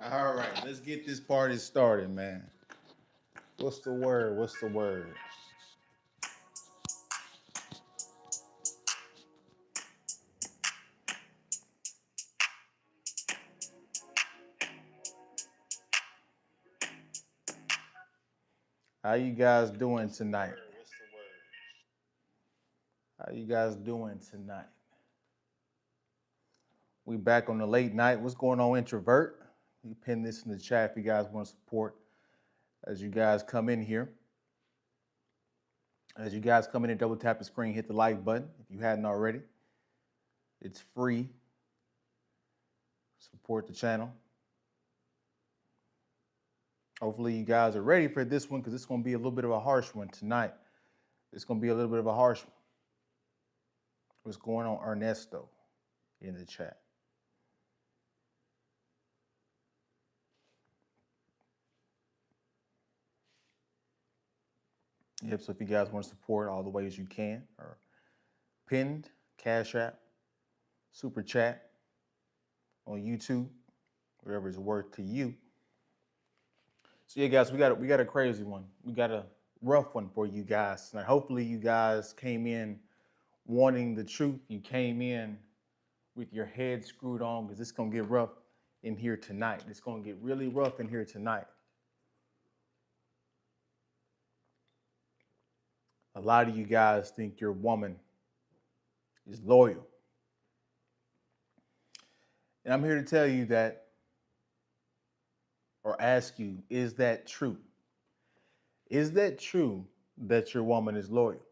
All right, let's get this party started, man. What's the word? What's the word? How you guys doing tonight? How you guys doing tonight? We back on the late night. What's going on, introvert? You pin this in the chat if you guys want to support as you guys come in here. As you guys come in and double tap the screen, hit the like button if you hadn't already. It's free. Support the channel. Hopefully you guys are ready for this one because it's going to be a little bit of a harsh one tonight. It's going to be a little bit of a harsh one. What's going on, Ernesto, in the chat? Yep, so if you guys want to support all the ways you can, or pinned, Cash App, Super Chat on YouTube, whatever is worth to you. So yeah, guys, we got a crazy one. We got a rough one for you guys tonight. Hopefully you guys came in wanting the truth. You came in with your head screwed on because it's gonna get rough in here tonight. It's gonna get really rough in here tonight. A lot of you guys think your woman is loyal. And I'm here to tell you that, or ask you, is that true? Is that true that your woman is loyal?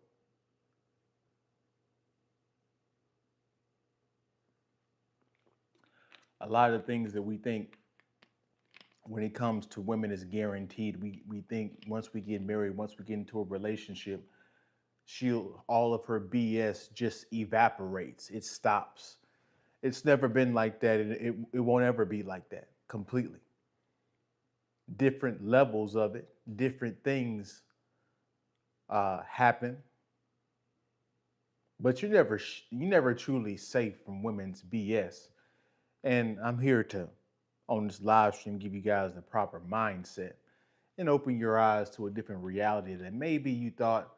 A lot of things that we think when it comes to women is guaranteed. We think once we get married, once we get into a relationship, all of her BS just evaporates. It stops. It's never been like that, and it won't ever be like that completely. Different levels of it, different things happen, but you never truly safe from women's BS. And I'm here to, on this live stream, give you guys the proper mindset and open your eyes to a different reality that maybe you thought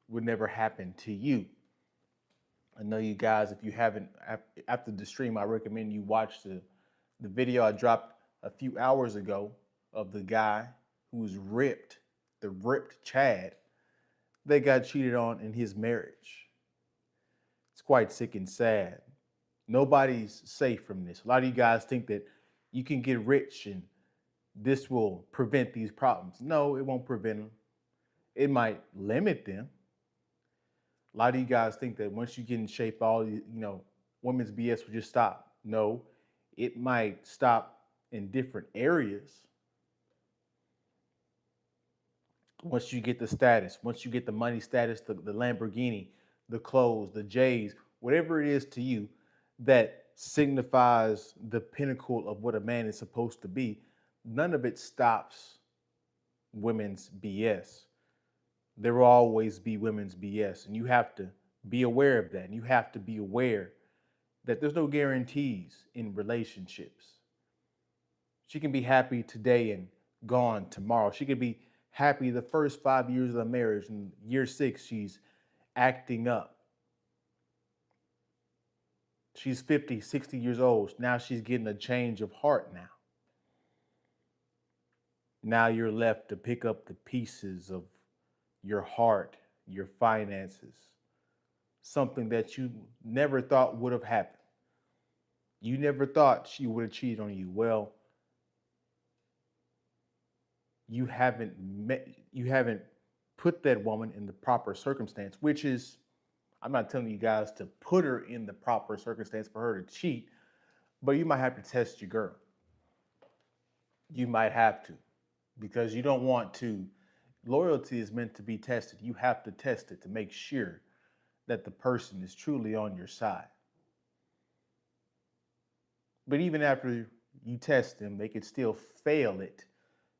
would never happen to you. I know you guys, if you haven't, after the stream, I recommend you watch the video I dropped a few hours ago of the guy who was ripped, the ripped Chad, that got cheated on in his marriage. It's quite sick and sad. Nobody's safe from this. A lot of you guys think that you can get rich and this will prevent these problems. No, it won't prevent them. It might limit them. A lot of you guys think that once you get in shape, all women's BS will just stop. No, it might stop in different areas. Once you get the status, once you get the money status, the Lamborghini, the clothes, the J's, whatever it is to you that signifies the pinnacle of what a man is supposed to be, none of it stops women's BS. There will always be women's BS, and you have to be aware of that. And you have to be aware that there's no guarantees in relationships. She can be happy today and gone tomorrow. She could be happy the first 5 years of the marriage, and year 6, she's acting up. She's 50, 60 years old. Now she's getting a change of heart now. Now you're left to pick up the pieces of your heart, your finances, something that you never thought would have happened. You never thought she would have cheated on you. Well, you haven't put that woman in the proper circumstance, which is, I'm not telling you guys to put her in the proper circumstance for her to cheat, but you might have to test your girl. You might have to, because you don't want to. Loyalty is meant to be tested. You have to test it to make sure that the person is truly on your side. But even after you test them, they could still fail it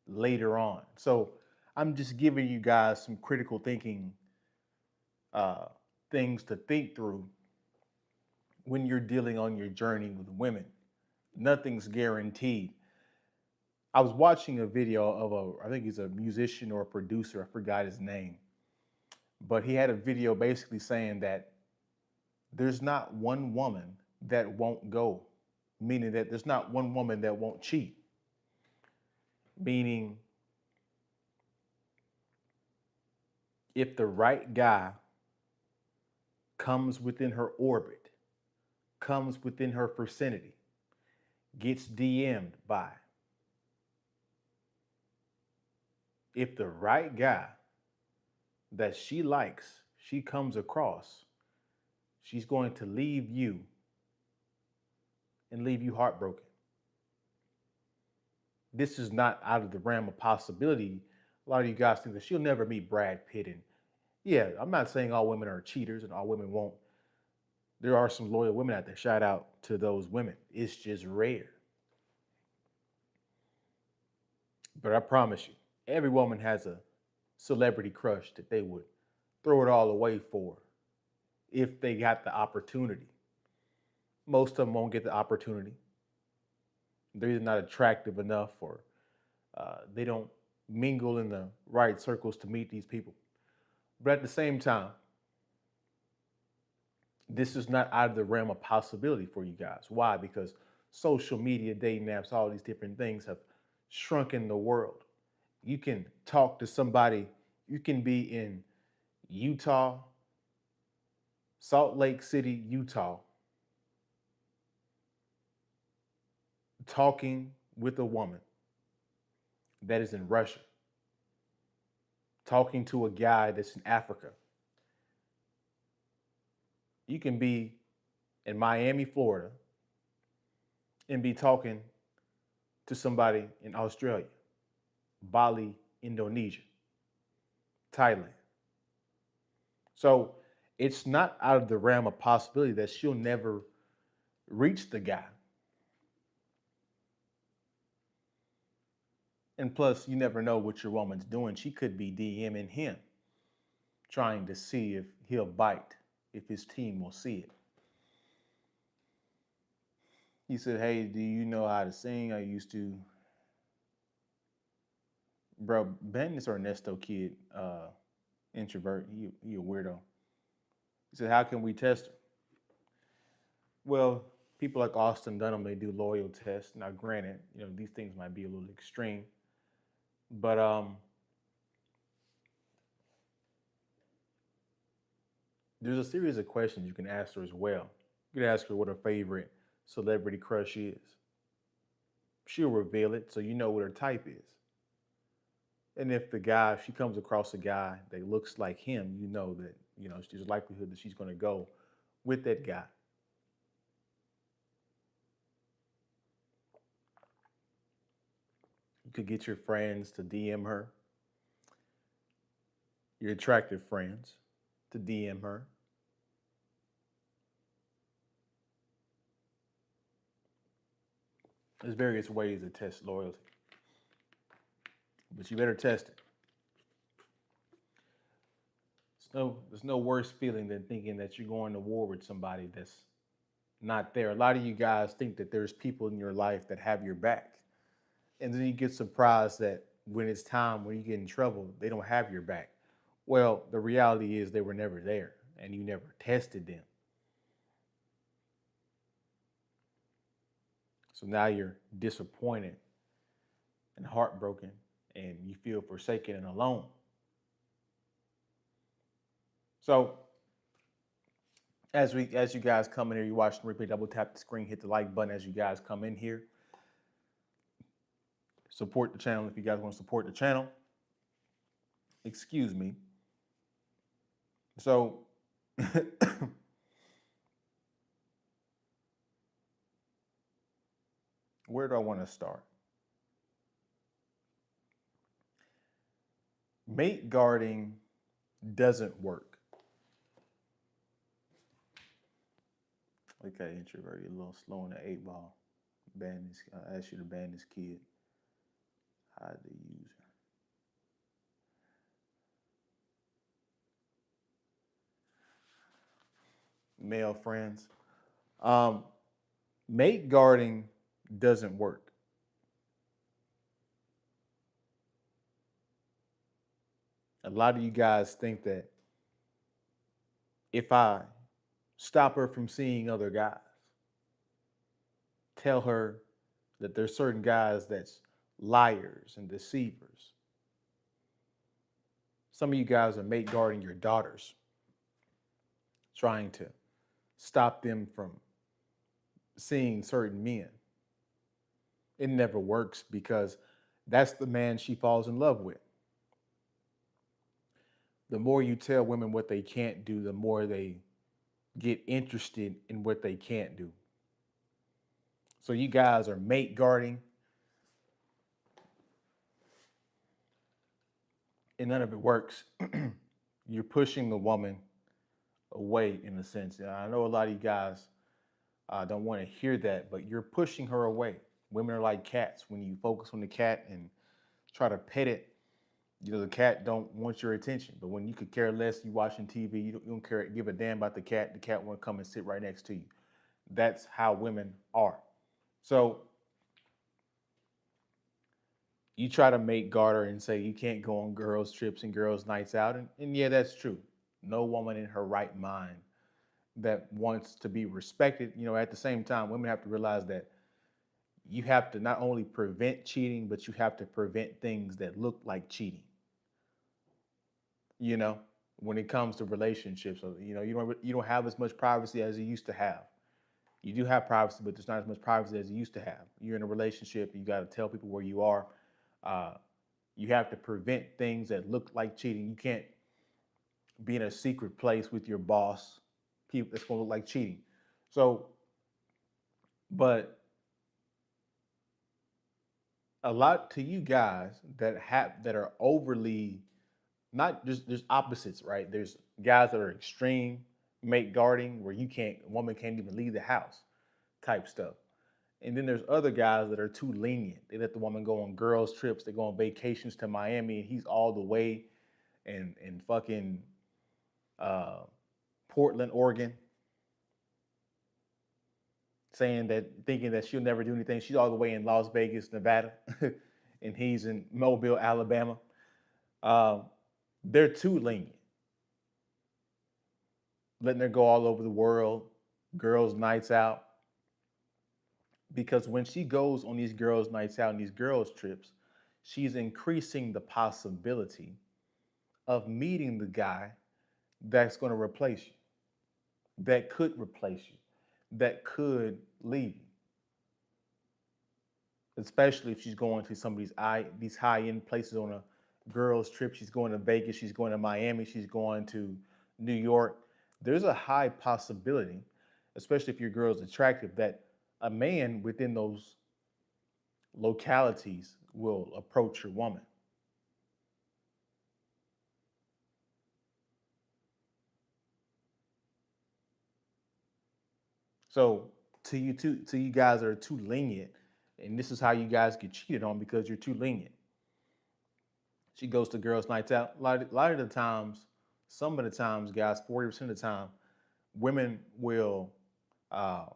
later on. So I'm just giving you guys some critical thinking things to think through when you're dealing on your journey with women. Nothing's guaranteed. I was watching a video of I think he's a musician or a producer. I forgot his name, but he had a video basically saying that there's not one woman that won't go, meaning that there's not one woman that won't cheat, meaning if the right guy comes within her orbit, comes within her vicinity, gets DM'd by, if the right guy that she likes, she comes across, she's going to leave you and leave you heartbroken. This is not out of the realm of possibility. A lot of you guys think that she'll never meet Brad Pitt. And yeah, I'm not saying all women are cheaters and all women won't. There are some loyal women out there. Shout out to those women. It's just rare. But I promise you, every woman has a celebrity crush that they would throw it all away for if they got the opportunity. Most of them won't get the opportunity. They're either not attractive enough or they don't mingle in the right circles to meet these people. But at the same time, this is not out of the realm of possibility for you guys. Why? Because social media, dating apps, all these different things have shrunken the world. You can talk to somebody, you can be in Utah, Salt Lake City, Utah, talking with a woman that is in Russia, talking to a guy that's in Africa. You can be in Miami, Florida, and be talking to somebody in Australia, Bali, Indonesia, Thailand. So it's not out of the realm of possibility that she'll never reach the guy. And plus, you never know what your woman's doing. She could be DMing him, trying to see if he'll bite, if his team will see it. He said, "Hey, do you know how to sing? I used to." Bro, ban this Ernesto kid, introvert. He a weirdo. He said, "How can we test her?" Well, people like Austin Dunham, they do loyal tests. Now, granted, these things might be a little extreme, but there's a series of questions you can ask her as well. You can ask her what her favorite celebrity crush is. She'll reveal it, so you know what her type is. And if she comes across a guy that looks like him, you know that, there's a likelihood that she's going to go with that guy. You could get your friends to DM her, your attractive friends to DM her. There's various ways to test loyalty, but you better test it. There's no worse feeling than thinking that you're going to war with somebody that's not there. A lot of you guys think that there's people in your life that have your back. And then you get surprised that when it's time, when you get in trouble, they don't have your back. Well, the reality is they were never there and you never tested them. So now you're disappointed and heartbroken and you feel forsaken and alone. So as you guys come in here, you watch the replay, double tap the screen, hit the like button as you guys come in here. Support the channel if you guys want to support the channel. Excuse me. So where do I want to start? Mate guarding doesn't work. Okay, introvert, you're a little slow in the 8-ball. Ban this. I asked you to ban this kid. Hide the user. Male friends. Mate guarding doesn't work. A lot of you guys think that if I stop her from seeing other guys, tell her that there's certain guys that's liars and deceivers. Some of you guys are mate guarding your daughters, trying to stop them from seeing certain men. It never works because that's the man she falls in love with. The more you tell women what they can't do, the more they get interested in what they can't do. So you guys are mate guarding, and none of it works. You're pushing the woman away in a sense. And I know a lot of you guys don't want to hear that, but you're pushing her away. Women are like cats. When you focus on the cat and try to pet it, the cat don't want your attention. But when you could care less, you watching TV, you don't care, give a damn about the cat. The cat want to come and sit right next to you. That's how women are. So you try to make garter and say you can't go on girls' trips and girls' nights out. And yeah, that's true. No woman in her right mind that wants to be respected. At the same time, women have to realize that you have to not only prevent cheating, but you have to prevent things that look like cheating. You know, when it comes to relationships, so, you don't have as much privacy as you used to have. You do have privacy, but there's not as much privacy as you used to have. You're in a relationship, you got to tell people where you are. Uh, you have to prevent things that look like cheating. You can't be in a secret place with your boss. People that's going to look like cheating. So, but a lot to you guys that are overly not just there's opposites, right? There's guys that are extreme mate guarding where a woman can't even leave the house type stuff. And then there's other guys that are too lenient. They let the woman go on girls' trips. They go on vacations to Miami, and he's all the way in fucking uh, Portland, Oregon, thinking that she'll never do anything. She's all the way in Las Vegas, Nevada, and he's in Mobile, Alabama. Um, they're too lenient, letting her go all over the world, girls' nights out. Because when she goes on these girls' nights out and these girls' trips, she's increasing the possibility of meeting the guy that's going to replace you, that could replace you, that could leave you. Especially if she's going to some of these high end places on a girls' trip. She's going to Vegas, she's going to Miami, she's going to New York. There's a high possibility, especially if your girl's attractive, that a man within those localities will approach your woman. So to you guys that are too lenient, and this is how you guys get cheated on because you're too lenient. She goes to girls' nights out. A lot of the times, some of the times, guys, 40% of the time, women will uh,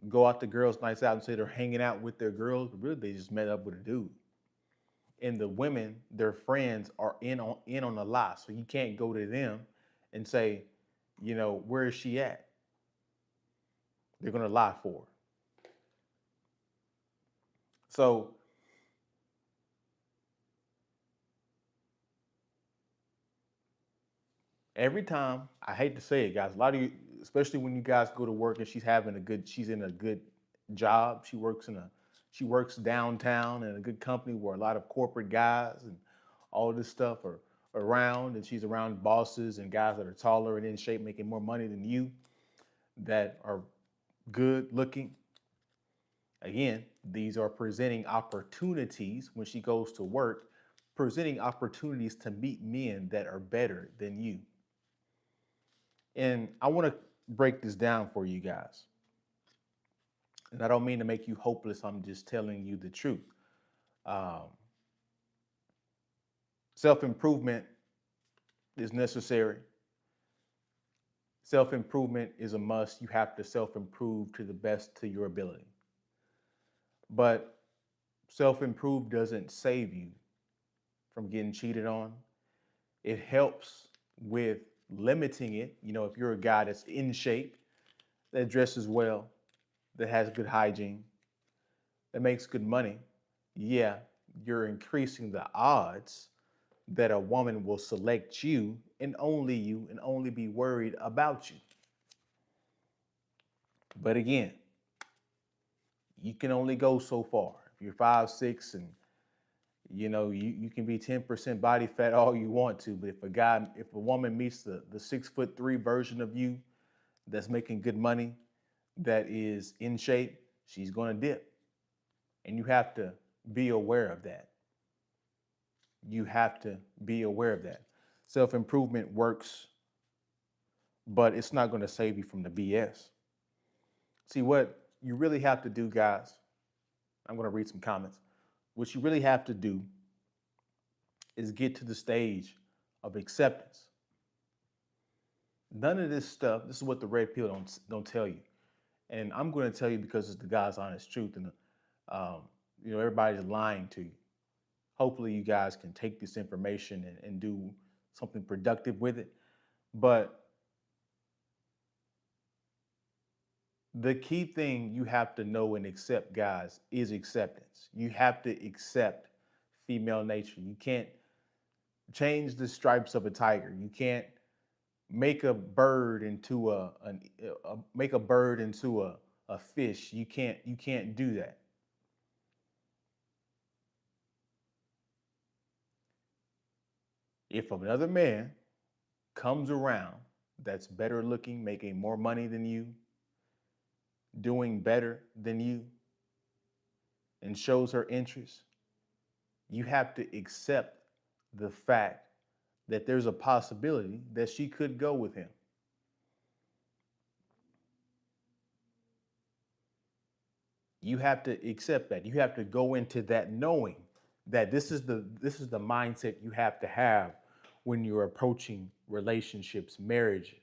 go out to girls' nights out and say they're hanging out with their girls, but really they just met up with a dude. And the women, their friends, are in on the lie. So you can't go to them and say, where is she at? They're gonna lie for her. So every time, I hate to say it, guys, a lot of you, especially when you guys go to work and she's in a good job. She works downtown in a good company where a lot of corporate guys and all this stuff are around, and she's around bosses and guys that are taller and in shape, making more money than you, that are good looking. Again, these are presenting opportunities when she goes to work, presenting opportunities to meet men that are better than you. And I want to break this down for you guys. And I don't mean to make you hopeless, I'm just telling you the truth. Um, Self improvement is necessary. Self improvement is a must. You have to self improve to the best to your ability. But self improve doesn't save you from getting cheated on. It helps with limiting it. If you're a guy that's in shape, that dresses well, that has good hygiene, that makes good money, yeah, you're increasing the odds that a woman will select you and only be worried about you. But again, you can only go so far. If you're 5'6" and you can be 10% body fat all you want to, but if a woman meets the 6'3" version of you that's making good money, that is in shape, she's gonna dip. And you have to be aware of that. You have to be aware of that. Self-improvement works, but it's not gonna save you from the BS. See, what you really have to do, guys, I'm gonna read some comments. What you really have to do is get to the stage of acceptance. None of this stuff, this is what the red pill don't tell you. And I'm going to tell you because it's the God's honest truth. And, um, everybody's lying to you. Hopefully, you guys can take this information and do something productive with it. But the key thing you have to know and accept, guys, is acceptance. You have to accept female nature. You can't change the stripes of a tiger. You can't make a bird into make a bird into a fish. You can't do that. If another man comes around that's better looking, making more money than you, doing better than you, and shows her interest, you have to accept the fact that there's a possibility that she could go with him. You have to accept that. You have to go into that knowing that this is the mindset you have to have when you're approaching relationships, marriage.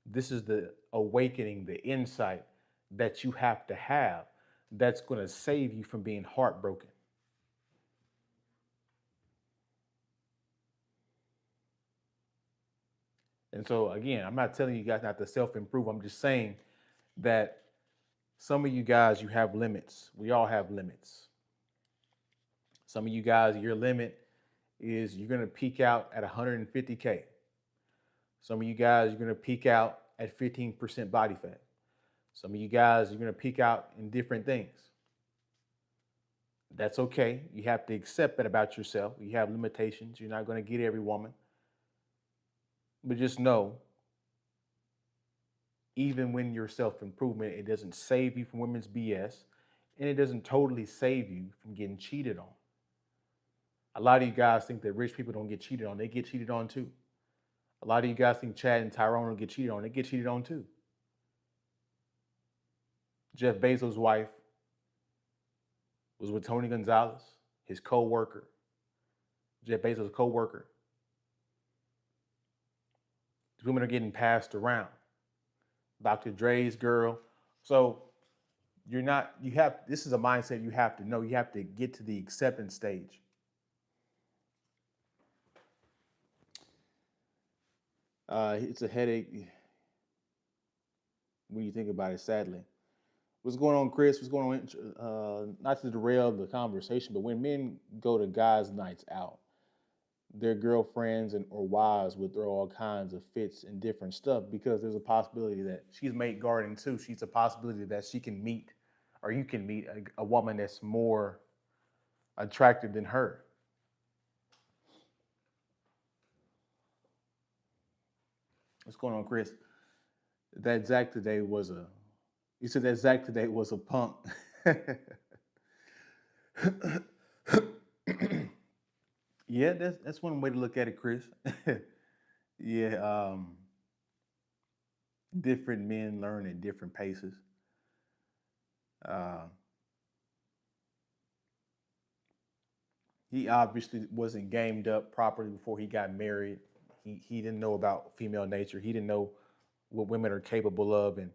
This is the awakening, the insight that you have to have that's going to save you from being heartbroken. And so again, I'm not telling you guys not to self-improve. I'm just saying that some of you guys, you have limits. We all have limits. Some of you guys, your limit is you're going to peak out at 150K. Some of you guys, you're going to peak out at 15% body fat. Some of you guys, you're going to peak out in different things. That's okay. You have to accept that about yourself. You have limitations. You're not going to get every woman. But just know, even when you're self-improvement, it doesn't save you from women's BS, and it doesn't totally save you from getting cheated on. A lot of you guys think that rich people don't get cheated on. They get cheated on too. A lot of you guys think Chad and Tyrone don't get cheated on. They get cheated on too. Jeff Bezos' wife was with Tony Gonzalez, his co-worker. Jeff Bezos' co-worker. These women are getting passed around. Dr. Dre's girl. So this is a mindset you have to know. You have to get to the acceptance stage. It's a headache when you think about it, sadly. What's going on, Chris? What's going on? Not to derail the conversation, but when men go to guys' nights out, their girlfriends or wives would throw all kinds of fits and different stuff because there's a possibility that she's mate guarding too. She's a possibility that she can meet, or you can meet a woman that's more attractive than her. What's going on, Chris? That Zach today was a. You said that Zach today was a punk. Yeah, that's one way to look at it, Chris. Yeah, different men learn at different paces. Uh, he obviously wasn't gamed up properly before he got married. He didn't know about female nature. He didn't know what women are capable of, and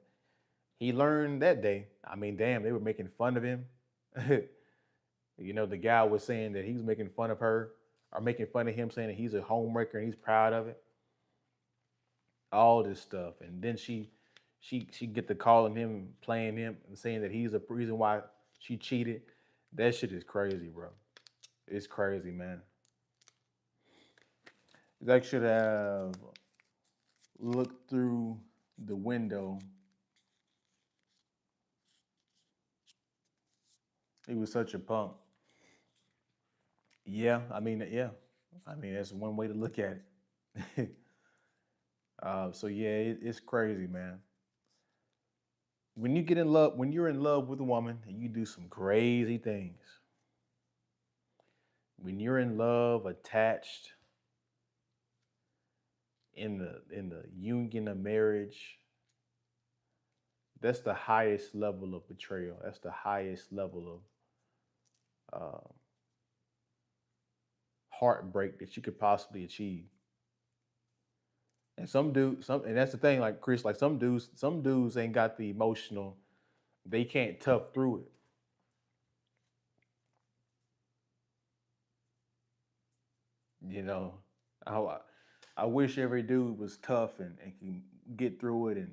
he learned that day. I mean, damn, they were making fun of him. The guy was saying that he was making fun of her are making fun of him, saying that he's a homewrecker and he's proud of it. All this stuff, and then she get the calling him, playing him, and saying that he's the reason why she cheated. That shit is crazy, bro. It's crazy, man. Zach should have looked through the window. He was such a punk. Yeah, I mean, yeah, I mean that's one way to look at it. So yeah, it's crazy, man. When you get in love, when you're in love with a woman, and you do some crazy things. When you're in love, attached in the union of marriage, that's the highest level of betrayal. That's the highest level of heartbreak that you could possibly achieve. And and that's the thing, like Chris, like some dudes ain't got the emotional, they can't tough through it. You know, I I wish every dude was tough and can get through it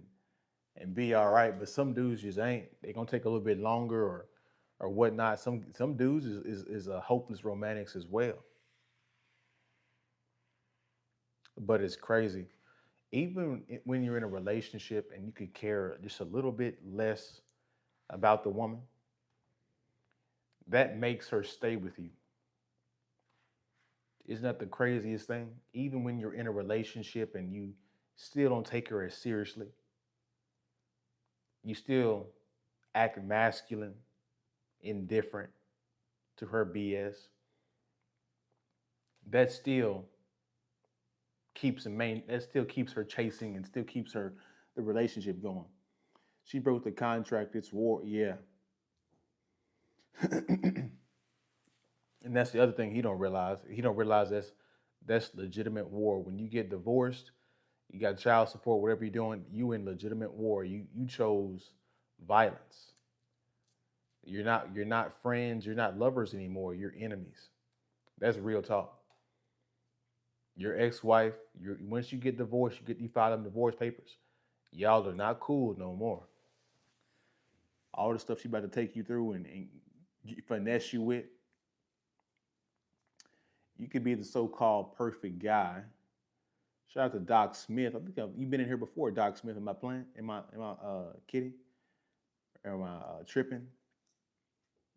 and be all right. But some dudes just ain't. They gonna take a little bit longer or whatnot. Some dudes is a hopeless romantics as well. But it's crazy. Even when you're in a relationship and you could care just a little bit less about the woman, that makes her stay with you. Isn't that the craziest thing? Even when you're in a relationship and you still don't take her as seriously, you still act masculine, indifferent to her BS. That still that still keeps her chasing and still keeps her the relationship going. She broke the contract, it's war, yeah. And that's the other thing he don't realize. He don't realize that's legitimate war. When you get divorced, you got child support, whatever you're doing, you in legitimate war. You chose violence. You're not friends, you're not lovers anymore, you're enemies. That's real talk. Your ex-wife, once you get divorced, you file them divorce papers. Y'all are not cool no more. All the stuff she about to take you through and finesse you with, you could be the so-called perfect guy. Shout out to Doc Smith. I think you've been in here before, Doc Smith. Am I playing? Am I kidding? Am I tripping?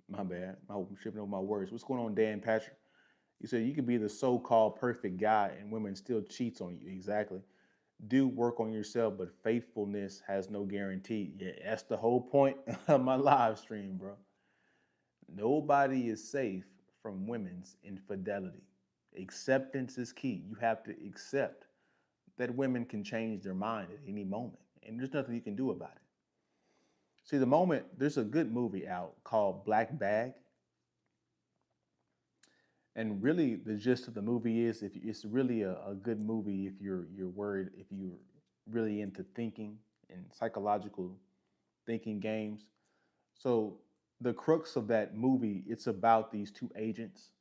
My bad. I hope I'm tripping over my words. What's going on, Dan Patrick? You said you could be the so-called perfect guy and women still cheats on you. Exactly. Do work on yourself, but faithfulness has no guarantee. Yeah, that's the whole point of my live stream, bro. Nobody is safe from women's infidelity. Acceptance is key. You have to accept that women can change their mind at any moment, and there's nothing you can do about it. See, there's a good movie out called Black Bag, and really the gist of the movie is if it's really a good movie if you're worried if you're really into thinking and psychological thinking games. So the crux of that movie, it's about these two agents,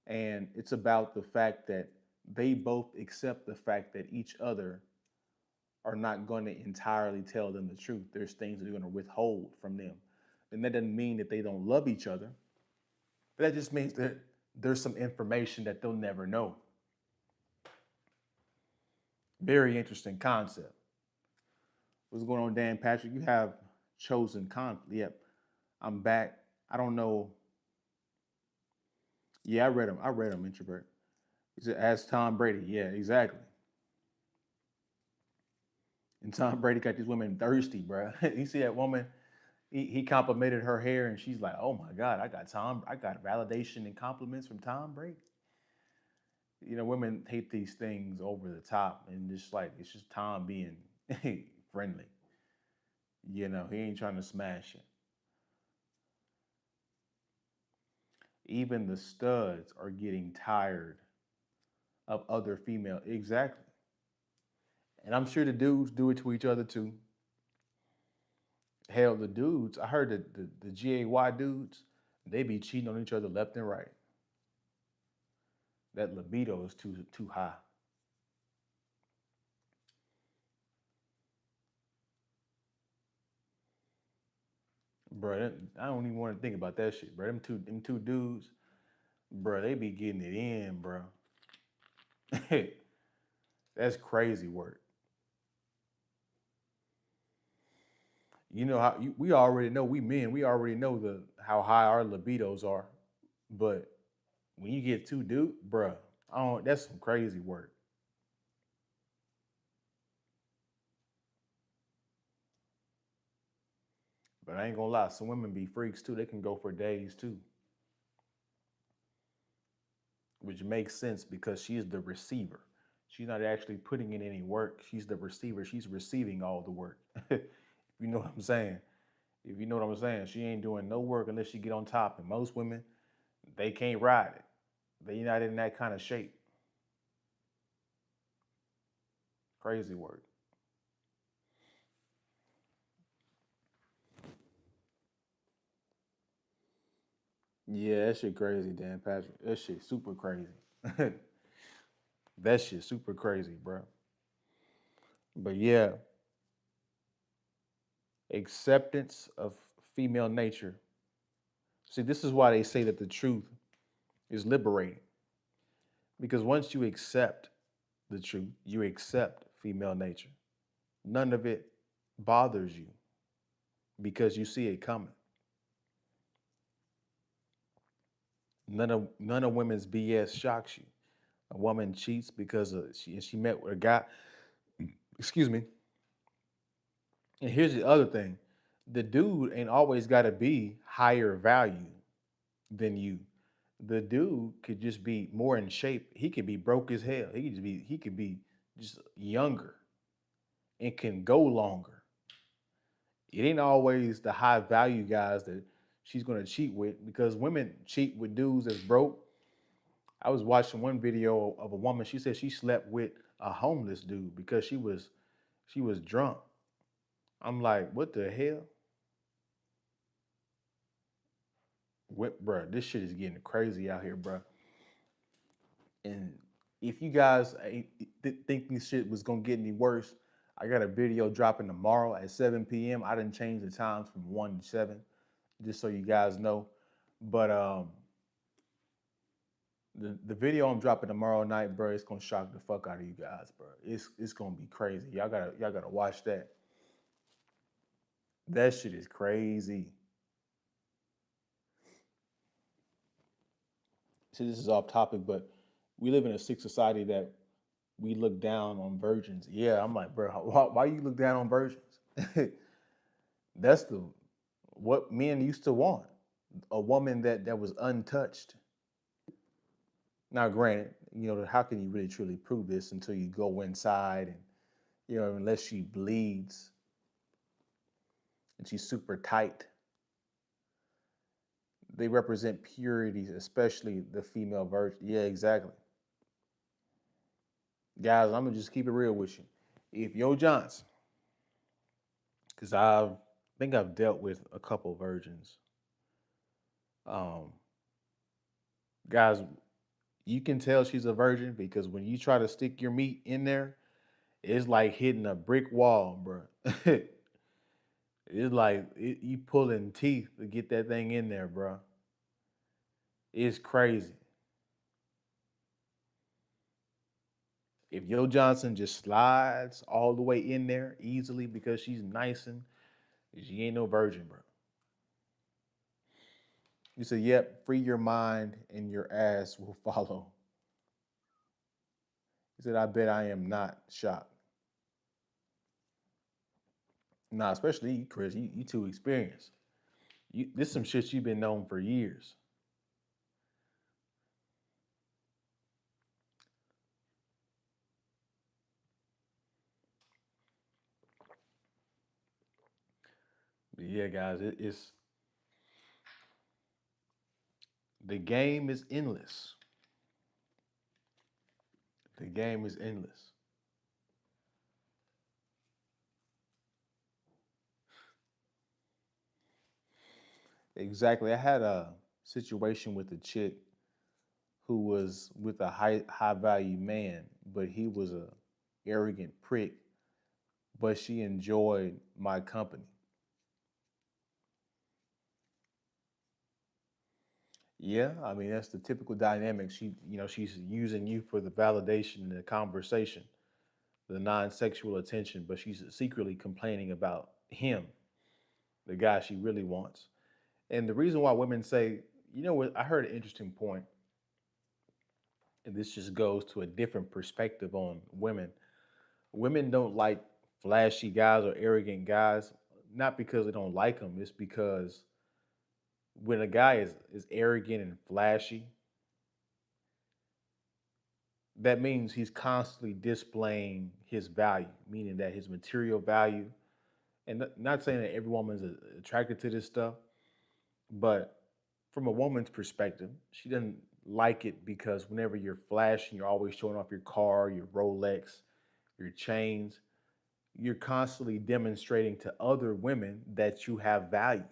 and it's about the fact that they both accept the fact that each other are not going to entirely tell them the truth. There's things that they're going to withhold from them. And that doesn't mean that they don't love each other. But that just means that there's some information that they'll never know. Very interesting concept. What's going on, Dan Patrick? You have chosen conflict. Yep. I'm back. I don't know. Yeah, I read him. I read him, introvert. He said, ask Tom Brady. Yeah, exactly. And Tom Brady got these women thirsty, bro. You see that woman? He complimented her hair, and she's like, "Oh my God, I got validation and compliments from Tom Brady." You know, women hate these things over the top, and just like it's just Tom being friendly. You know, he ain't trying to smash it. Even the studs are getting tired of other female. Exactly. And I'm sure the dudes do it to each other too. Hell, the dudes, I heard that the GAY dudes, they be cheating on each other left and right. That libido is too high, bro. I don't even want to think about that shit, bro. Them two dudes, bro. They be getting it in, bro. That's crazy work. You know how we already know we men. We already know the how high our libidos are, but when you get two dude, bro, I don't. That's some crazy work. But I ain't gonna lie, some women be freaks too. They can go for days too, which makes sense because she's the receiver. She's not actually putting in any work. She's the receiver. She's receiving all the work. If you know what I'm saying. If you know what I'm saying, she ain't doing no work unless she get on top. And most women, they can't ride it. They not in that kind of shape. Crazy work. Yeah, that shit crazy, Dan Patrick. That shit super crazy. That shit super crazy, bro. But yeah, acceptance of female nature. See, this is why they say that the truth is liberating. Because once you accept the truth, you accept female nature. None of it bothers you because you see it coming. None of women's BS shocks you. A woman cheats because she met with a guy. Excuse me. And here's the other thing: the dude ain't always got to be higher value than you. The dude could just be more in shape. He could be broke as hell. He could be just younger and can go longer. It ain't always the high value guys that she's gonna cheat with because women cheat with dudes that's broke. I was watching one video of a woman. She said she slept with a homeless dude because she was drunk. I'm like, what the hell, what, bro? This shit is getting crazy out here, bro. And if you guys think this shit was gonna get any worse, I got a video dropping tomorrow at 7 p.m. I didn't change the times from 1 to 7, just so you guys know. But the video I'm dropping tomorrow night, bro, it's gonna shock the fuck out of you guys, bro. It's gonna be crazy. Y'all gotta watch that. That shit is crazy. See, this is off topic, but we live in a sick society that we look down on virgins. Yeah, I'm like, bro, why you look down on virgins? That's the what men used to want. A woman that was untouched. Now, granted, how can you really truly prove this until you go inside and unless she bleeds and she's super tight. They represent purity, especially the female virgin. Yeah, exactly. Guys, I'm gonna just keep it real with you. If Yo Johnson, because think I've dealt with a couple virgins. Um, guys, you can tell she's a virgin because when you try to stick your meat in there, it's like hitting a brick wall, bro. It's like you pulling teeth to get that thing in there, bro. It's crazy. If Yo Johnson just slides all the way in there easily because she's nice and she ain't no virgin, bro. You say, yep, free your mind and your ass will follow. He said, I bet I am not shocked. Nah, especially you, Chris. You too experienced. This some shit you've been known for years. But yeah, guys, it's the game is endless. The game is endless. Exactly. I had a situation with a chick who was with a high value man, but he was a arrogant prick, but she enjoyed my company. Yeah, I mean that's the typical dynamic. She's using you for the validation and the conversation, the non-sexual attention, but she's secretly complaining about him, the guy she really wants. And the reason why women say, you know what, I heard an interesting point, and this just goes to a different perspective on women. Women don't like flashy guys or arrogant guys, not because they don't like them. It's because when a guy is arrogant and flashy, that means he's constantly displaying his value, meaning that his material value, and not saying that every woman's attracted to this stuff, but from a woman's perspective, she doesn't like it because whenever you're flashing, you're always showing off your car, your Rolex, your chains, you're constantly demonstrating to other women that you have value.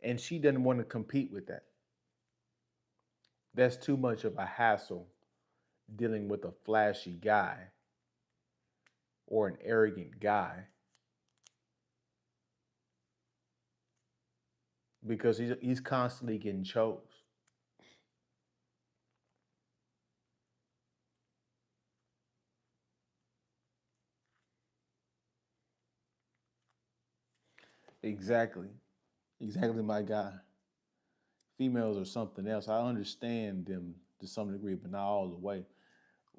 And she doesn't want to compete with that. That's too much of a hassle dealing with a flashy guy or an arrogant guy because he's constantly getting chose. Exactly. Exactly, my guy. Females are something else. I understand them to some degree, but not all the way.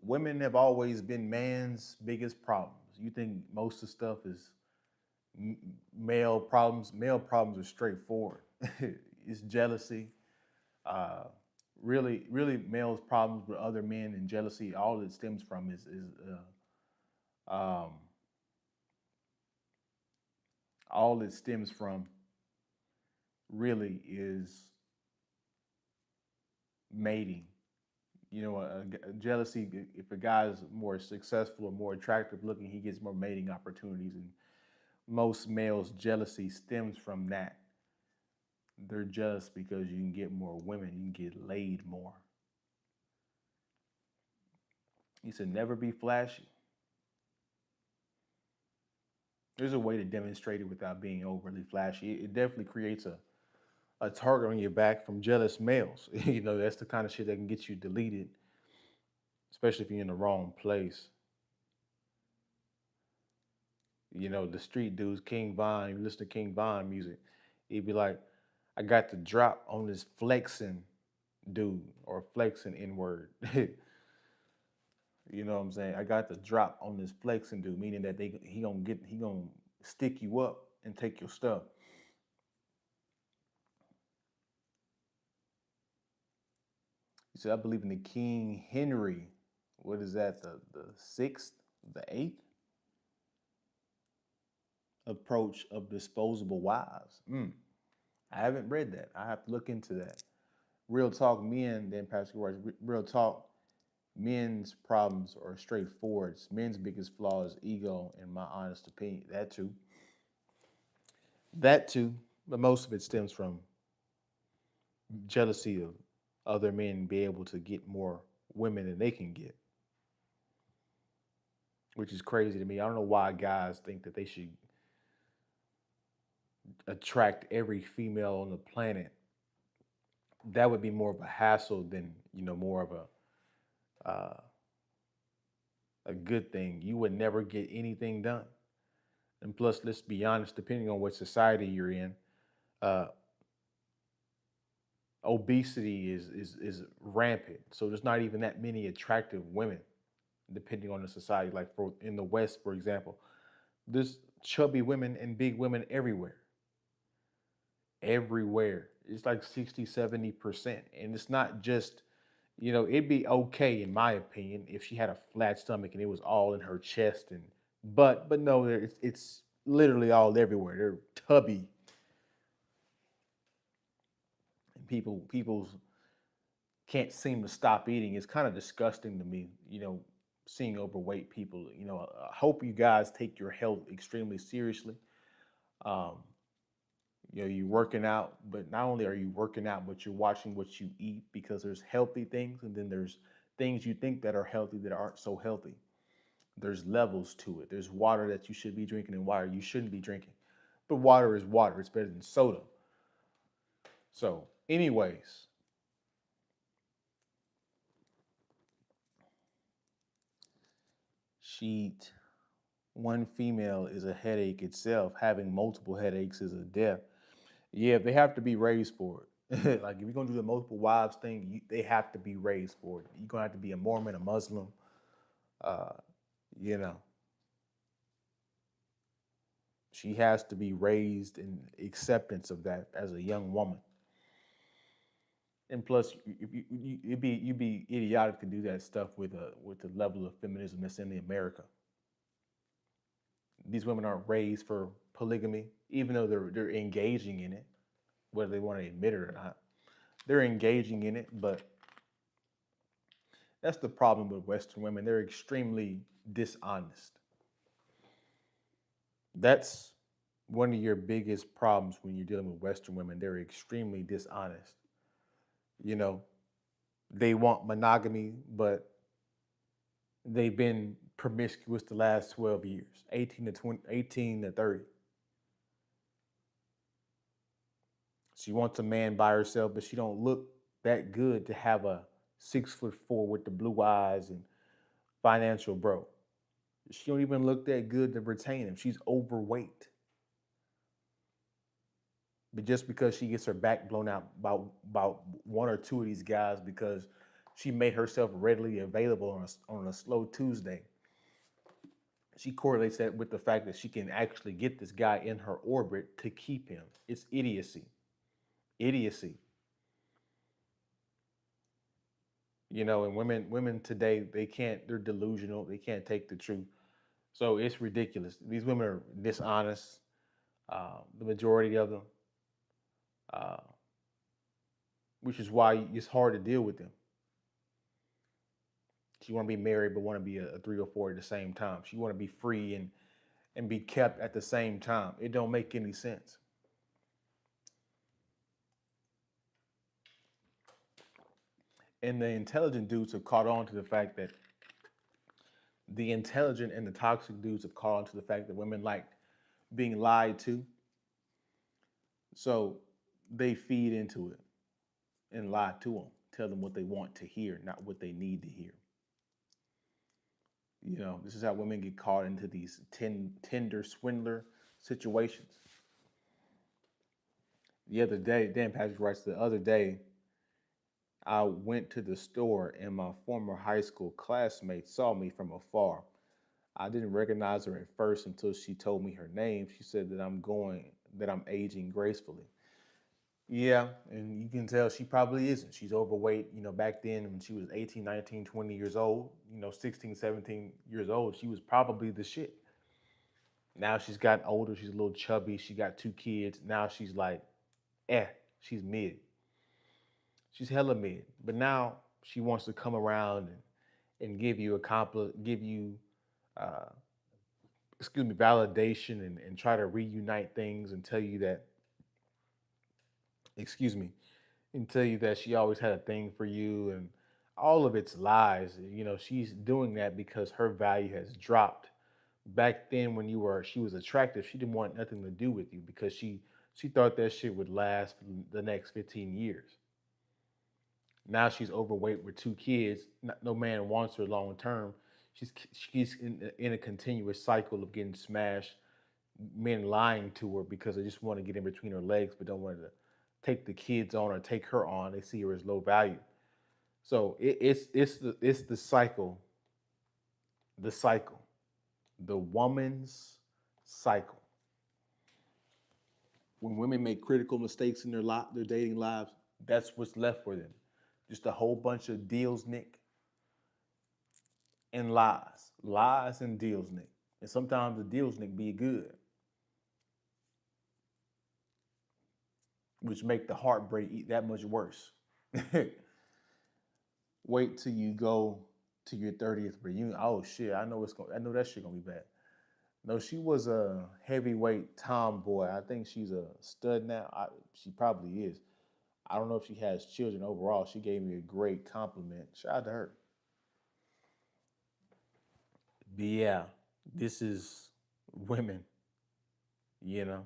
Women have always been man's biggest problems. You think most of the stuff is m- male problems? Male problems are straightforward. It's jealousy. Uh, really, males' problems with other men and jealousy. All it stems from um, all it stems from really is mating. Jealousy. If a guy is more successful or more attractive looking, he gets more mating opportunities, and most males' jealousy stems from that. They're jealous because you can get more women, you can get laid more. He said, never be flashy. There's a way to demonstrate it without being overly flashy. It definitely creates a target on your back from jealous males. That's the kind of shit that can get you deleted, especially if you're in the wrong place. The street dudes, King Von, you listen to King Von music, he'd be like, I got the drop on this flexing dude or flexing N word. You know what I'm saying? I got the drop on this flexing dude, meaning that he gonna stick you up and take your stuff. He said, I believe in the King Henry. What is that? The sixth, the eighth approach of disposable wives. I haven't read that. I have to look into that. Real talk, men. Then Pastor Royce. Real talk. Men's problems are straightforward. Men's biggest flaw is ego, in my honest opinion. That too. That too. But most of it stems from jealousy of other men be able to get more women than they can get, which is crazy to me. I don't know why guys think that they should attract every female on the planet. That would be more of a hassle than more of a good thing. You would never get anything done. And plus, let's be honest, depending on what society you're in, uh, obesity is rampant. So there's not even that many attractive women, depending on the society. Like for in the West, for example, there's chubby women and big women everywhere. Everywhere. It's like 60, 70%. And it's not just, it'd be okay, in my opinion, if she had a flat stomach and it was all in her chest and but no, it's literally all everywhere. They're tubby. And people can't seem to stop eating. It's kind of disgusting to me, seeing overweight people. I hope you guys take your health extremely seriously. Um, You're working out, but not only are you working out, but you're watching what you eat because there's healthy things and then there's things you think that are healthy that aren't so healthy. There's levels to it. There's water that you should be drinking and water you shouldn't be drinking. But water is water. It's better than soda. So, anyways, sheet one female is a headache itself. Having multiple headaches is a death. Yeah, they have to be raised for it. Like if you're gonna do the multiple wives thing, they have to be raised for it. You're gonna have to be a Mormon, a Muslim, uh, you know. She has to be raised in acceptance of that as a young woman. And plus, you'd be idiotic to do that stuff with the level of feminism that's in the America. These women aren't raised for polygamy, even though they're engaging in it, whether they want to admit it or not. They're engaging in it, but that's the problem with Western women. They're extremely dishonest. That's one of your biggest problems when you're dealing with Western women. They're extremely dishonest. You know, they want monogamy, but they've been promiscuous the last 12 years, 18 to 20, 18 to 30. She wants a man by herself, but she don't look that good to have a 6'4" with the blue eyes and financial bro. She don't even look that good to retain him. She's overweight. But just because she gets her back blown out about one or two of these guys because she made herself readily available on a slow Tuesday, she correlates that with the fact that she can actually get this guy in her orbit to keep him. It's idiocy. Idiocy. And women today, they're delusional. They can't take the truth. So it's ridiculous. These women are dishonest. The majority of them, uh, which is why it's hard to deal with them. She want to be married, but want to be a three or four at the same time. She want to be free and be kept at the same time. It don't make any sense. And the intelligent dudes have caught on to the fact that the intelligent and the toxic dudes have caught on to the fact that women like being lied to. So they feed into it and lie to them, tell them what they want to hear, not what they need to hear. This is how women get caught into these Tinder swindler situations. The other day, Dan Patrick writes, the other day, I went to the store and my former high school classmate saw me from afar. I didn't recognize her at first until she told me her name. She said that I'm aging gracefully. Yeah, and you can tell she probably isn't. She's overweight. Back then when she was 18, 19, 20 years old, 16, 17 years old, she was probably the shit. Now she's gotten older. She's a little chubby. She got two kids. Now she's like, eh, she's mid. She's hella mid. But now she wants to come around and give you uh, validation and try to reunite things and tell you that, excuse me, and tell you that she always had a thing for you and all of it's lies. She's doing that because her value has dropped. Back then when she was attractive, she didn't want nothing to do with you because she thought that shit would last for the next 15 years. Now she's overweight with two kids. No man wants her long term. She's in a continuous cycle of getting smashed, men lying to her because they just want to get in between her legs, but don't want to take the kids on or take her on. They see her as low value. So it's the cycle, the cycle, the woman's cycle. When women make critical mistakes in their dating lives, that's what's left for them. Just a whole bunch of deals, Nick, and lies and deals, Nick. And sometimes the deals, Nick, be good, which make the heartbreak that much worse. Wait till you go to your 30th reunion. Oh shit, I know that shit gonna be bad. No, she was a heavyweight tomboy. I think she's a stud now. She probably is. I don't know if she has children overall. She gave me a great compliment. Shout out to her. But yeah, this is women, you know,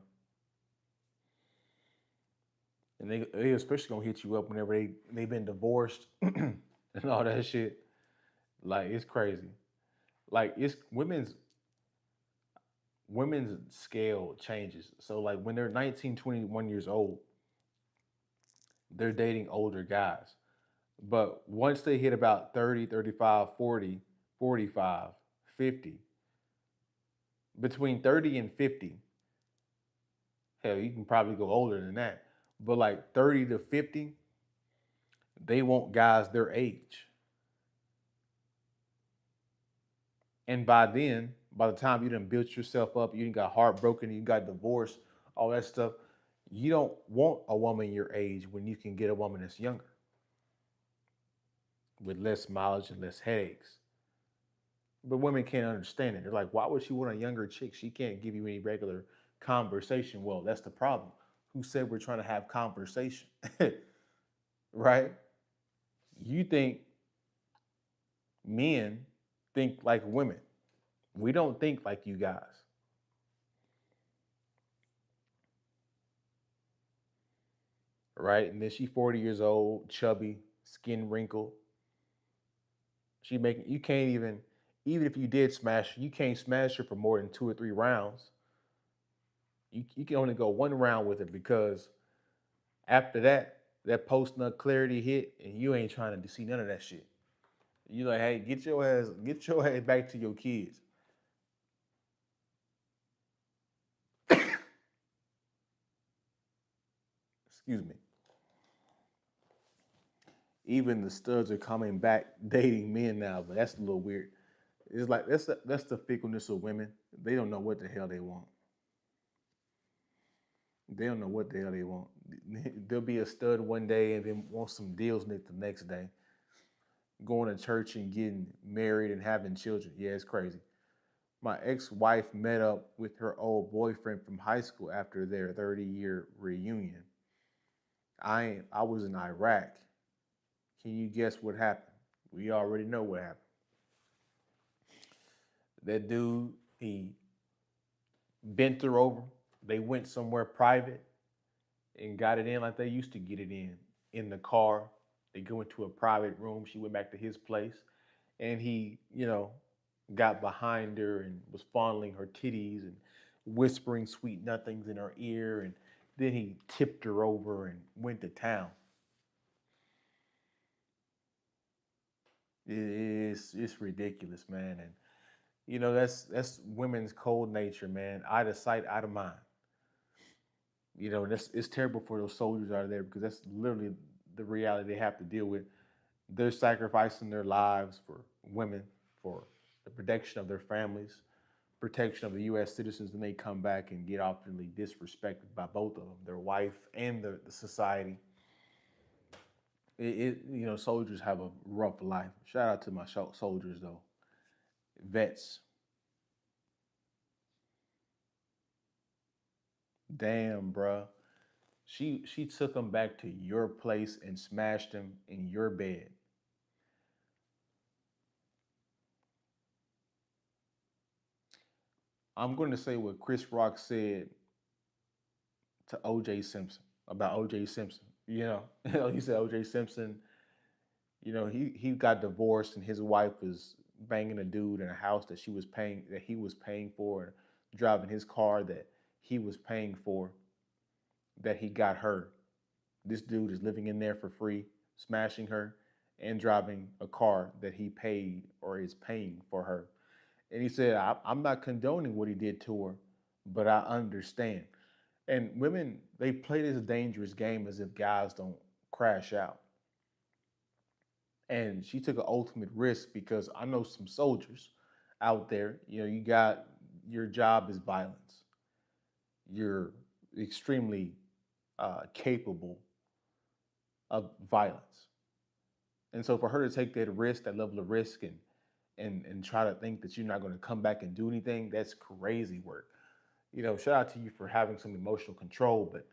and they especially gonna hit you up whenever they've been divorced and all that shit. Like it's crazy. Like it's women's scale changes. So like when they're 19, 21 years old, they're dating older guys. But once they hit about 30, 35, 40, 45, 50, between 30 and 50, hell, you can probably go older than that. But like 30 to 50, they want guys their age. And by then, by the time you done built yourself up, you done got heartbroken, you got divorced, all that stuff, you don't want a woman your age when you can get a woman that's younger with less mileage and less headaches. But women can't understand it. They're like, why would she want a younger chick? She can't give you any regular conversation. Well, that's the problem. Who said we're trying to have conversation? Right? You think men think like women. We don't think like you guys. Right? And then she 40 years old, chubby, skin wrinkled. She making you can't even if you did smash her, you can't smash her for more than 2 or 3 rounds. You can only go one round with her because after that, that post nut clarity hit, and you ain't trying to see none of that shit. You like, hey, get your ass back to your kids. Excuse me. Even the studs are coming back dating men now, but that's a little weird. It's like that's the fickleness of women. They don't know what the hell they want. They don't know what the hell they want. They'll be a stud one day and then want some deals the next day. Going to church and getting married and having children. Yeah, it's crazy. My ex-wife met up with her old boyfriend from high school after their 30-year reunion. I was in Iraq. Can you guess what happened? We already know what happened. That dude, he bent her over. They went somewhere private and got it in like they used to get it in the car. They go into a private room. She went back to his place, and he, got behind her and was fondling her titties and whispering sweet nothings in her ear, and then he tipped her over and went to town. It's ridiculous, man, and that's women's cold nature, man. Out of sight, out of mind. That's it's terrible for those soldiers out there because that's literally the reality they have to deal with. They're sacrificing their lives for women, for the protection of their families, protection of the U.S. citizens, and they come back and get oftenly disrespected by both of them, their wife and the society. Soldiers have a rough life. Shout out to my soldiers though, vets. Damn, bruh. She took him back to your place and smashed him in your bed. I'm going to say what Chris Rock said to O.J. Simpson about O.J. Simpson. He said O.J. Simpson. He got divorced and his wife was banging a dude in a house that he was paying for, and driving his car that he was paying for, that he got her. This dude is living in there for free, smashing her, and driving a car that he paid or is paying for her. And he said, I'm not condoning what he did to her, but I understand. And women, they play this dangerous game as if guys don't crash out. And she took an ultimate risk because I know some soldiers out there. You got your job is violence. You're extremely capable of violence. And so for her to take that risk, that level of risk, and and try to think that you're not going to come back and do anything, that's crazy work. Shout out to you for having some emotional control, but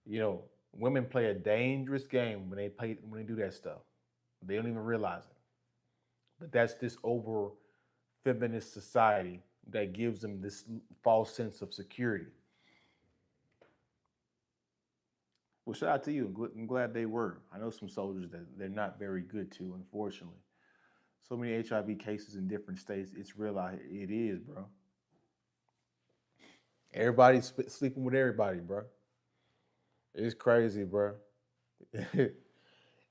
you know, women play a dangerous game when they do that stuff. They don't even realize it. But that's this over feminist society that gives them this false sense of security. Well, shout out to you. I'm glad they were. I know some soldiers that they're not very good to, unfortunately. So many HIV cases in different states. It's real out here. It is, bro. Everybody's sleeping with everybody, bro. It's crazy, bro.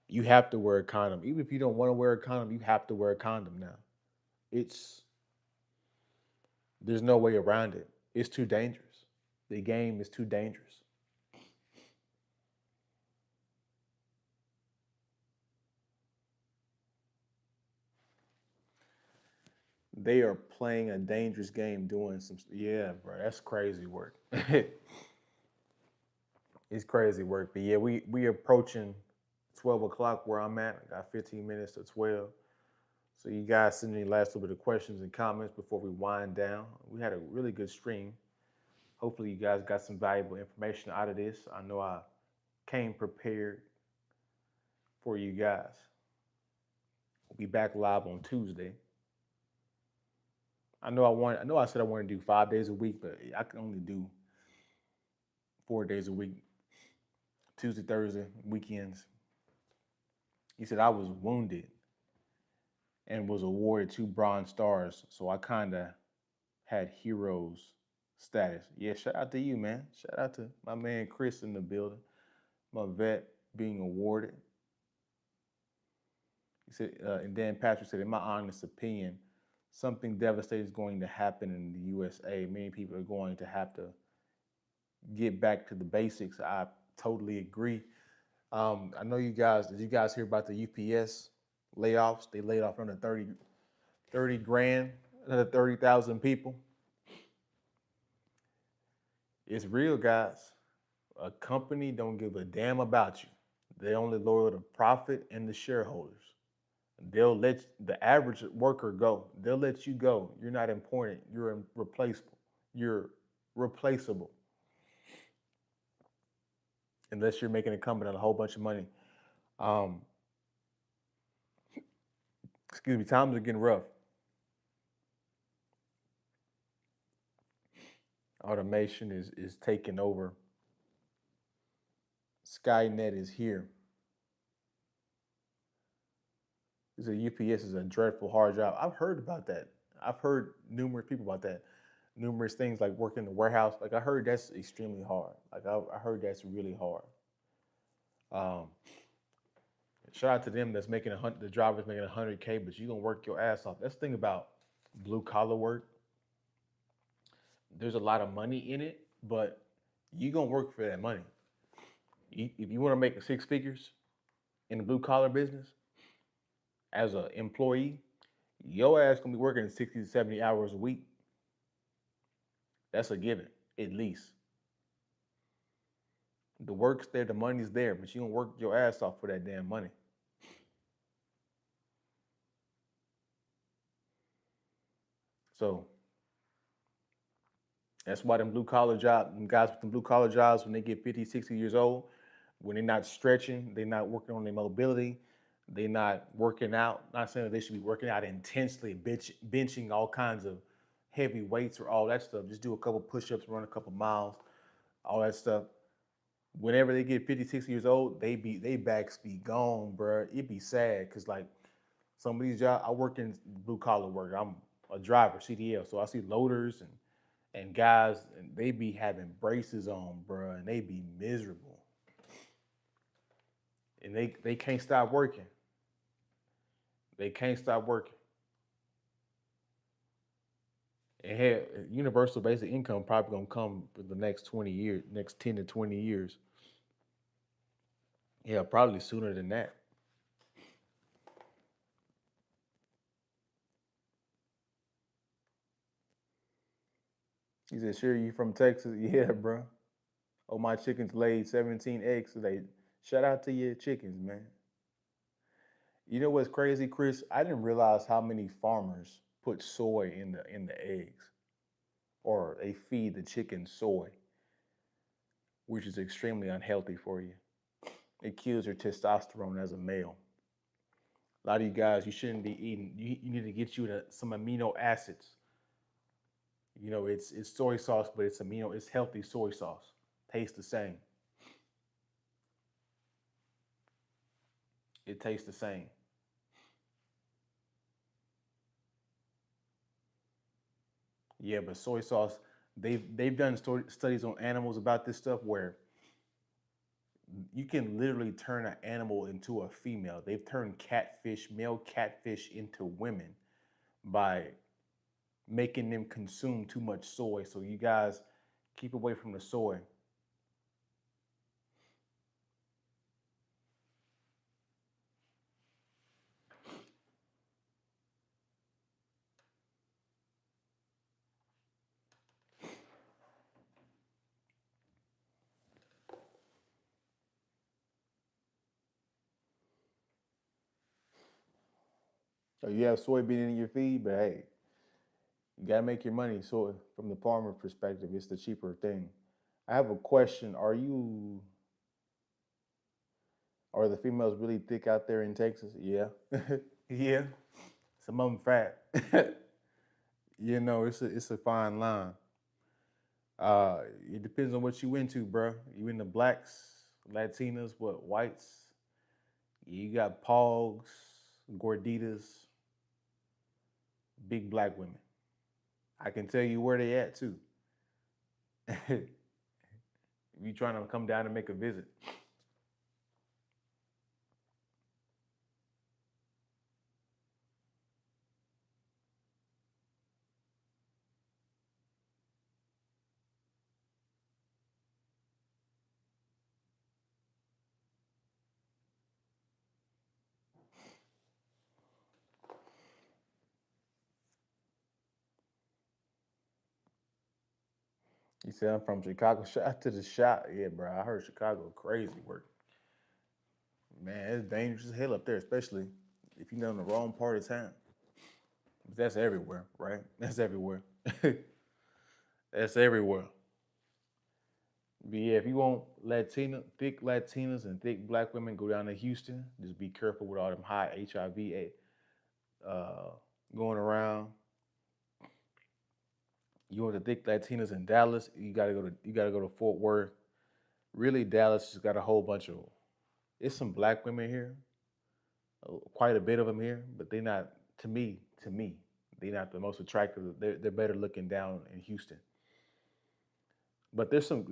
You have to wear a condom. Even if you don't want to wear a condom, you have to wear a condom now. It's There's no way around it. It's too dangerous. The game is too dangerous. They are playing a dangerous game doing some, yeah, bro. That's crazy work. It's crazy work. But yeah, we approaching 12 o'clock where I'm at. I got 15 minutes to 12. So you guys send me the last little bit of questions and comments before we wind down. We had a really good stream. Hopefully you guys got some valuable information out of this. I know I came prepared for you guys. We'll be back live on Tuesday. I know I said I want to do 5 days a week, but I can only do 4 days a week. Tuesday, Thursday, weekends. He said I was wounded and was awarded 2 Bronze Stars, so I kind of had heroes status. Yeah, shout out to you, man. Shout out to my man Chris in the building, my vet being awarded. He said, and Dan Patrick said, in my honest opinion, something devastating is going to happen in the USA. Many people are going to have to get back to the basics. I totally agree. I know you guys, did you guys hear about the UPS layoffs? They laid off another 30 grand, another 30,000 people. It's real, guys. A company don't give a damn about you. They only loyal to profit and the shareholders. They'll let the average worker go. They'll let you go. You're not important. You're replaceable. You're replaceable. Unless you're making a company a whole bunch of money. Um, excuse me, times are getting rough. Automation is taking over. Skynet is here. This UPS is a dreadful hard job. I've heard about that. I've heard numerous people about that. Numerous things like working in the warehouse. Like I heard that's extremely hard. Like I heard that's really hard. Um, Shout out to them that's making the drivers making 100K, but you gonna work your ass off. That's the thing about blue collar work. There's a lot of money in it, but you gonna work for that money. If you want to make 6 figures in the blue collar business as an employee, your ass gonna be working 60 to 70 hours a week. That's a given, at least. The work's there, the money's there, but you gonna work your ass off for that damn money. So that's why them guys with them blue collar jobs, when they get 50, 60 years old, when they're not stretching, they're not working on their mobility, they're not working out. Not saying that they should be working out intensely, benching all kinds of heavy weights or all that stuff. Just do a couple push-ups, run a couple miles, all that stuff. Whenever they get 50, 60 years old, they backs be gone, bro. It'd be sad because like some of these jobs, I work in blue collar work. I'm a driver, CDL, so I see loaders and guys, and they be having braces on, bro, and they be miserable, and they can't stop working. They can't stop working. And hell, universal basic income probably gonna come for the next 20 years, next 10 to 20 years. Yeah, probably sooner than that. He said, "Sure, you from Texas?" Yeah, bro. Oh, my chickens laid 17 eggs today. Shout out to your chickens, man. You know what's crazy, Chris? I didn't realize how many farmers put soy in the eggs, or they feed the chicken soy, which is extremely unhealthy for you. It kills your testosterone as a male. A lot of you guys, you shouldn't be eating. You need to get you some amino acids. You know, it's soy sauce, but it's healthy soy sauce. Tastes the same. It tastes the same. Yeah, but soy sauce, they've done studies on animals about this stuff where you can literally turn an animal into a female. They've turned male catfish into women by making them consume too much soy. So you guys keep away from the soy. So you have soybean in your feed, but hey, you gotta make your money. So from the farmer perspective, it's the cheaper thing. I have a question. Are the females really thick out there in Texas? Yeah. Yeah. Some of them fat. You know, it's a fine line. Uh, it depends on what you into, bro. You into blacks, Latinas, what whites? You got pogs, gorditas, big black women. I can tell you where they at too. If you trying to come down and make a visit. You said I'm from Chicago. Shout out to the shot. Yeah, bro. I heard Chicago crazy work. Man, it's dangerous as hell up there, especially if you're in the wrong part of town. That's everywhere, right? That's everywhere. That's everywhere. But yeah, if you want thick Latinas and thick black women, go down to Houston. Just be careful with all them high HIV uh, going around. You want the thick Latinas in Dallas, you gotta go to Fort Worth. Really, Dallas has got a whole bunch of. It's some black women here, quite a bit of them here, but they're not to me, they're not the most attractive. They're better looking down in Houston. But there's some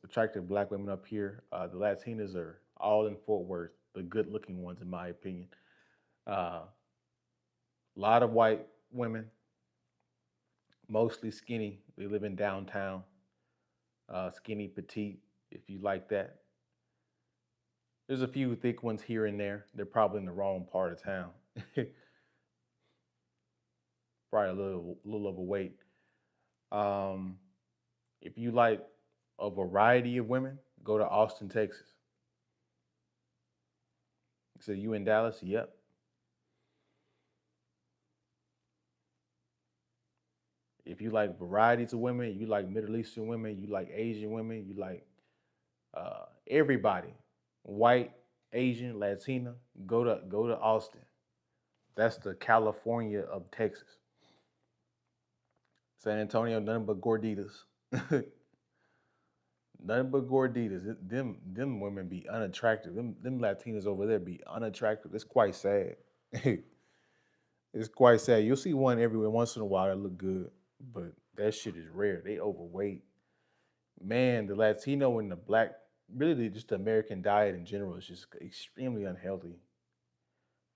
attractive black women up here. The Latinas are all in Fort Worth, the good looking ones in my opinion. A lot of white women, mostly skinny. They live in downtown, skinny, petite. If you like that, there's a few thick ones here and there. They're probably in the wrong part of town. Probably a little overweight. Um, if you like a variety of women, go to Austin, Texas. So you in Dallas? Yep. If you like varieties of women, you like Middle Eastern women, you like Asian women, you like everybody, white, Asian, Latina, go to Austin. That's the California of Texas. San Antonio, nothing but gorditas. Nothing but gorditas. Them women be unattractive. Them Latinas over there be unattractive. It's quite sad. It's quite sad. You'll see one every once in a while that look good, but that shit is rare. They overweight. Man, the Latino and the black, really just the American diet in general is just extremely unhealthy.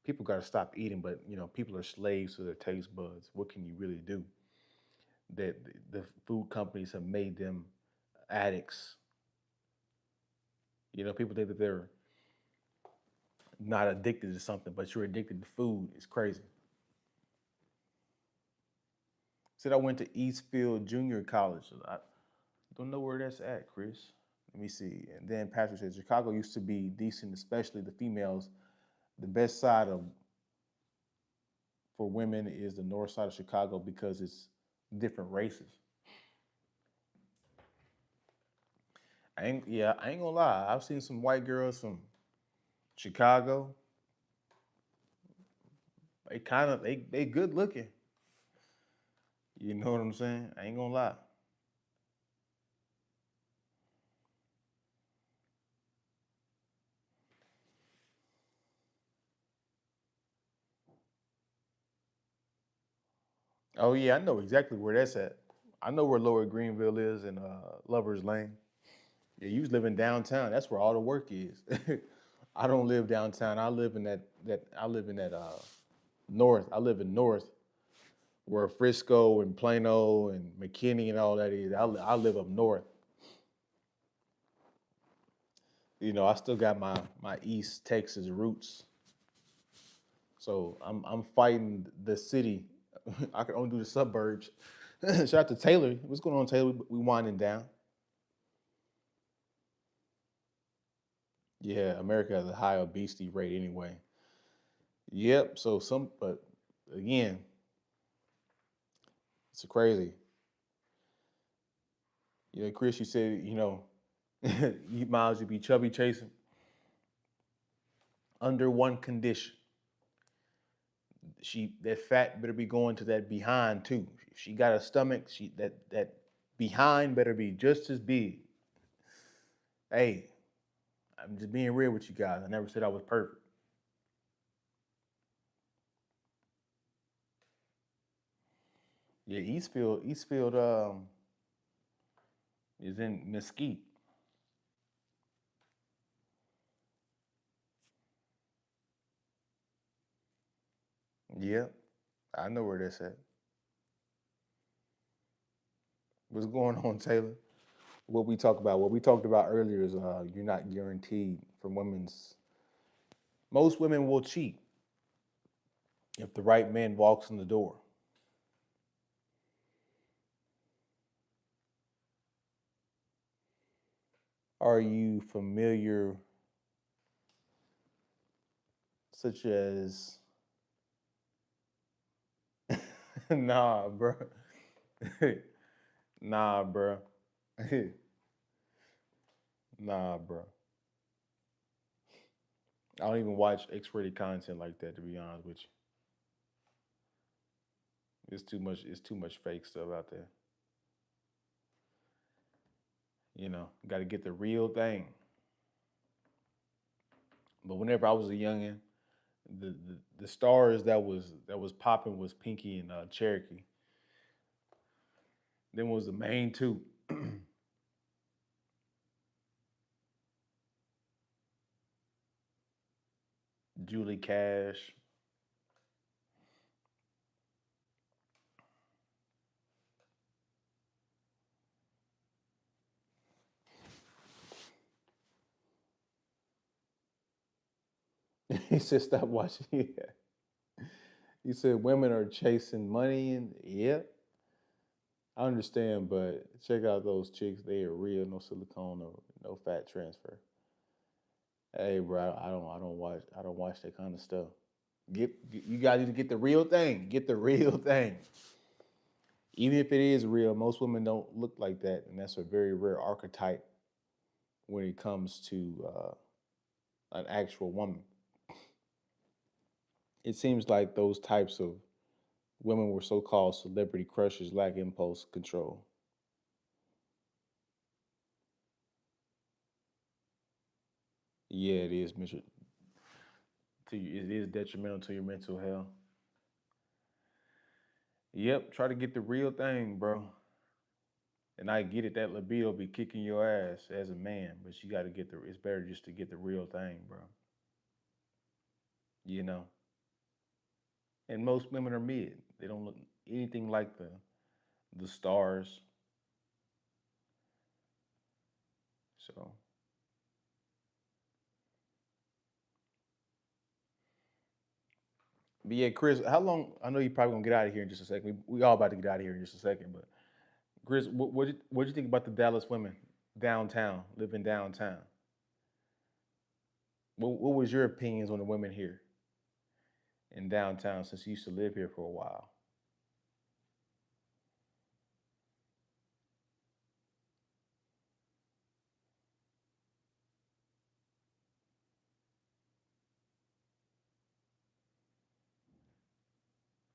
People got to stop eating, but people are slaves to their taste buds. What can you really do? That the food companies have made them addicts. People think that they're not addicted to something, but you're addicted to food. It's crazy. Said I went to Eastfield Junior College. I don't know where that's at, Chris. Let me see. And then Patrick said Chicago used to be decent, especially the females. The best side of for women is the north side of Chicago because it's different races. I ain't gonna lie. I've seen some white girls from Chicago. They good looking. You know what I'm saying? I ain't gonna lie. Oh yeah, I know exactly where that's at. I know where Lower Greenville is and Lovers Lane. Yeah, you was living downtown. That's where all the work is. I don't live downtown. I live in that I live in that north. I live in north where Frisco and Plano and McKinney and all that is. I live up north. You know, I still got my East Texas roots. So I'm fighting the city. I can only do the suburbs. Shout out to Taylor. What's going on, Taylor? We winding down. Yeah, America has a high obesity rate anyway. Yep. So but again, it's crazy. You know, Chris, you said, you miles you be chubby chasing under one condition. That fat better be going to that behind too. If she got a stomach, that behind better be just as big. Hey, I'm just being real with you guys. I never said I was perfect. Yeah, Eastfield is in Mesquite. Yeah, I know where that's at. What's going on, Taylor? What we talked about earlier is you're not guaranteed from women's. Most women will cheat if the right man walks in the door. Are you familiar, such as, nah, bro, nah, bro, nah, bro. I don't even watch X-rated content like that. To be honest with you, it's too much. It's too much fake stuff out there. You know, got to get the real thing. But whenever I was a youngin, the stars that was popping was Pinky and Cherokee. Then was the main two, Julie Cash. He said, "Stop watching." Yeah. He said, "Women are chasing money," and yeah, I understand, but check out those chicks. They are real, no silicone, no fat transfer. Hey, bro, I don't watch that kind of stuff. You guys need to get the real thing. Get the real thing. Even if it is real, most women don't look like that, and that's a very rare archetype when it comes to an actual woman. It seems like those types of women were so-called celebrity crushes lack impulse control. Yeah, it is to you. It is detrimental to your mental health. Yep, try to get the real thing, bro. And I get it, that libido be kicking your ass as a man, but you got to get the. It's better just to get the real thing, bro. You know. And most women are mid. They don't look anything like the stars. So, but yeah, Chris, how long? I know you probably gonna get out of here in just a second. We all about to get out of here in just a second, but Chris, what you think about the Dallas women living downtown? What was your opinions on the women here? in downtown since you used to live here for a while.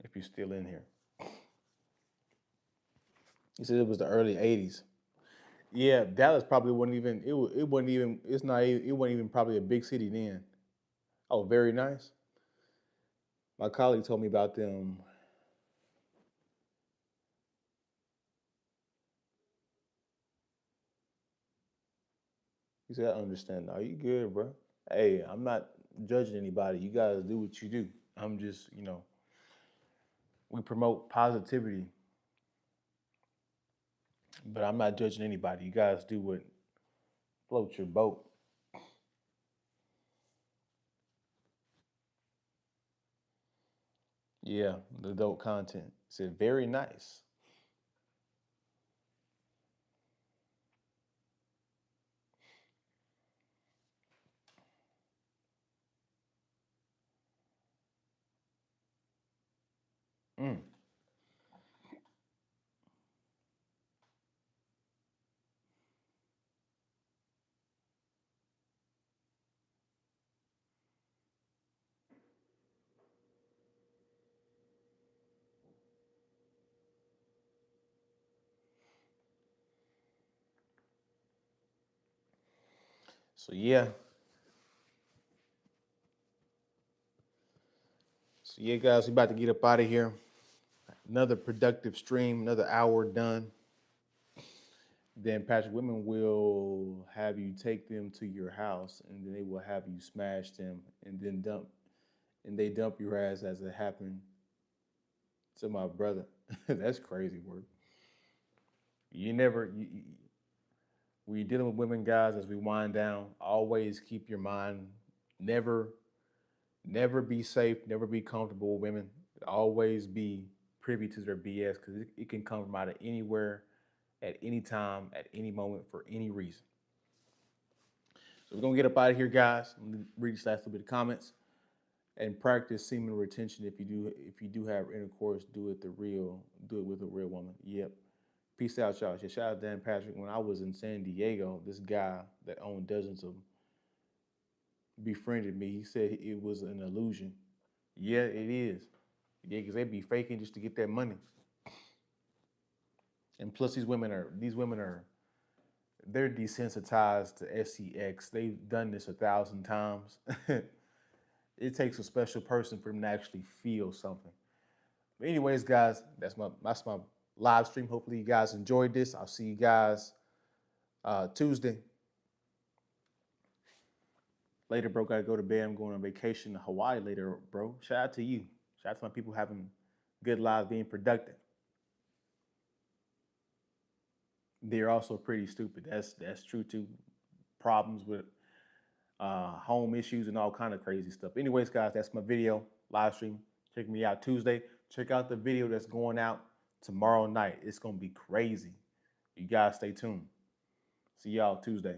If you're still in here, he said it was the early '80s. Yeah, Dallas probably wasn't even. It wasn't even. It's not. It wasn't even probably a big city then. Oh, very nice. My colleague told me about them. He said, "I understand. Are you good, bro? Hey, I'm not judging anybody. You guys do what you do. I'm just, we promote positivity, but I'm not judging anybody. You guys do what floats your boat." Yeah, the adult content. He said, "Very nice." Mm. So yeah, guys, we about to get up out of here. Another productive stream, another hour done. Then Patrick Women will have you take them to your house, and then they will have you smash them, and then they dump your ass as it happened to my brother. That's crazy work. You never, when you're dealing with women, guys, as we wind down, always keep your mind never, never be safe, never be comfortable with women. Always be privy to their BS because it can come from out of anywhere, at any time, at any moment, for any reason. So we're gonna get up out of here, guys. I'm gonna read this last little bit of comments and practice semen retention. If you do have intercourse, do it with a real woman. Yep. Peace out, y'all. Yeah, shout out to Dan Patrick. When I was in San Diego, this guy that owned dozens of them befriended me. He said it was an illusion. Yeah, it is. Yeah, because they be faking just to get that money. And plus, these women are they're desensitized to sex. They've done this 1,000 times. It takes a special person for them to actually feel something. But anyways, guys, that's my live stream. Hopefully, you guys enjoyed this. I'll see you guys Tuesday. Later, bro. Gotta go to bed. I'm going on vacation to Hawaii later, bro. Shout out to you. Shout out to my people having good lives, being productive. They're also pretty stupid. That's true too. Problems with home issues and all kind of crazy stuff. Anyways, guys, that's my video live stream. Check me out Tuesday. Check out the video that's going out tomorrow night. It's gonna be crazy. You guys stay tuned. See y'all Tuesday.